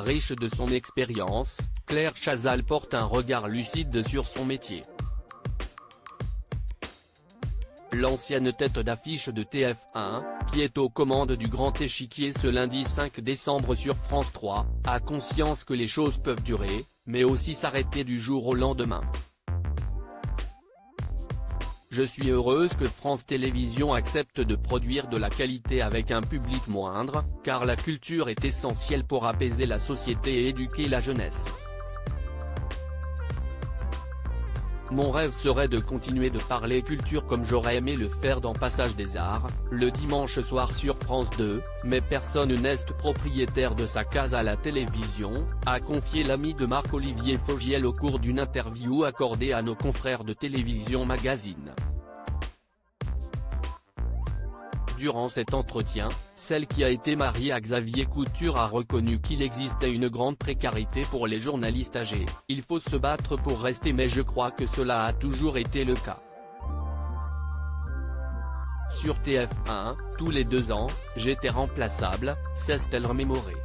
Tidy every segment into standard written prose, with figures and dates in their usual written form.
Riche de son expérience, Claire Chazal porte un regard lucide sur son métier. L'ancienne tête d'affiche de TF1, qui est aux commandes du Grand Échiquier ce lundi 5 décembre sur France 3, a conscience que les choses peuvent durer, mais aussi s'arrêter du jour au lendemain. Je suis heureuse que France Télévisions accepte de produire de la qualité avec un public moindre, car la culture est essentielle pour apaiser la société et éduquer la jeunesse. Mon rêve serait de continuer de parler culture comme j'aurais aimé le faire dans Passage des Arts, le dimanche soir sur France 2, mais personne n'est propriétaire de sa case à la télévision, a confié l'ami de Marc-Olivier Fogiel au cours d'une interview accordée à nos confrères de Télévision Magazine. Durant cet entretien, celle qui a été mariée à Xavier Couture a reconnu qu'il existait une grande précarité pour les journalistes âgés. Il faut se battre pour rester, mais je crois que cela a toujours été le cas. Sur TF1, tous les 2 ans, j'étais remplaçable, s'est-elle remémorée.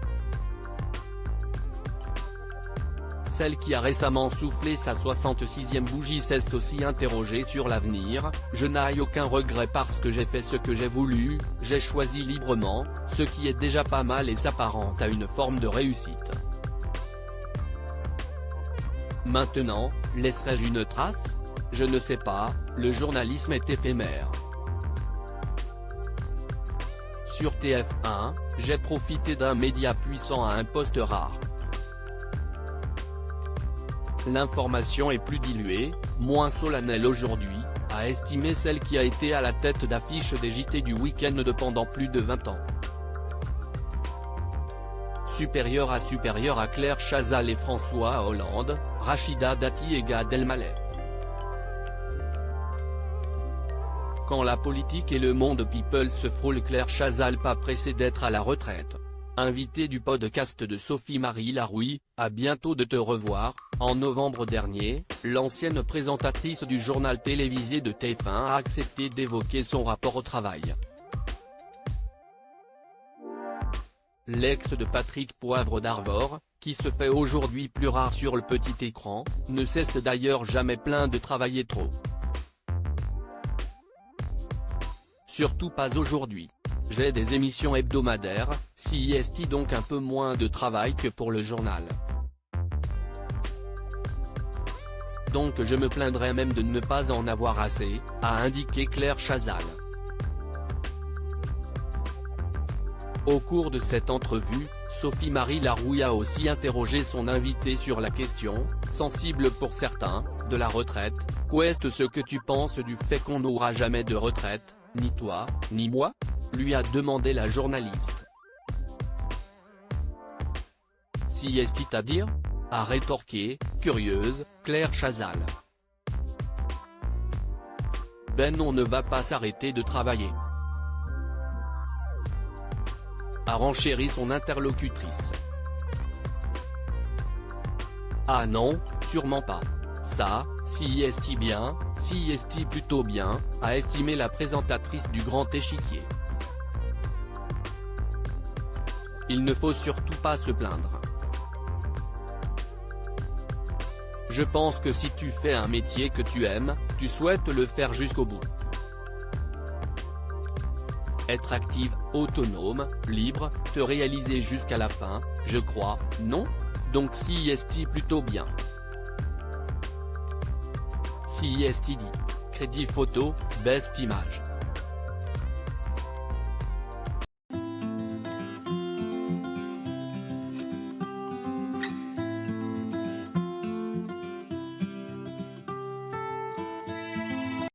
Celle qui a récemment soufflé sa 66e bougie s'est aussi interrogée sur l'avenir. Je n'ai aucun regret parce que j'ai fait ce que j'ai voulu, j'ai choisi librement, ce qui est déjà pas mal et s'apparente à une forme de réussite. Maintenant, laisserai-je une trace? Je ne sais pas, le journalisme est éphémère. Sur TF1, j'ai profité d'un média puissant à un poste rare. L'information est plus diluée, moins solennelle aujourd'hui, a estimé celle qui a été à la tête d'affiche des JT du week-end pendant plus de 20 ans. Supérieure à Claire Chazal et François Hollande, Rachida Dati et Gad Elmaleh. Quand la politique et le monde people se frôlent, Claire Chazal pas pressée d'être à la retraite. Invitée du podcast de Sophie-Marie Larouille, à bientôt de te revoir. En novembre dernier, l'ancienne présentatrice du journal télévisé de TF1 a accepté d'évoquer son rapport au travail. L'ex de Patrick Poivre d'Arvor, qui se fait aujourd'hui plus rare sur le petit écran, ne cesse d'ailleurs jamais plaint de travailler trop. Surtout pas aujourd'hui. J'ai des émissions hebdomadaires, CIST donc un peu moins de travail que pour le journal. Donc je me plaindrais même de ne pas en avoir assez, a indiqué Claire Chazal. Au cours de cette entrevue, Sophie-Marie Larouille a aussi interrogé son invité sur la question, sensible pour certains, de la retraite. Qu'est-ce ce que tu penses du fait qu'on n'aura jamais de retraite, ni toi, ni moi ? Lui a demandé la journaliste. Si est-il à dire ? A rétorqué, curieuse, Claire Chazal. Ben on ne va pas s'arrêter de travailler. A renchéri son interlocutrice. Ah non, sûrement pas. Ça, si est-il bien, si est-il plutôt bien, a estimé la présentatrice du Grand Échiquier. Il ne faut surtout pas se plaindre. Je pense que si tu fais un métier que tu aimes, tu souhaites le faire jusqu'au bout. Être active, autonome, libre, te réaliser jusqu'à la fin, je crois, non ? Donc si est-il plutôt bien. Si est-il dit. Crédit photo, best image.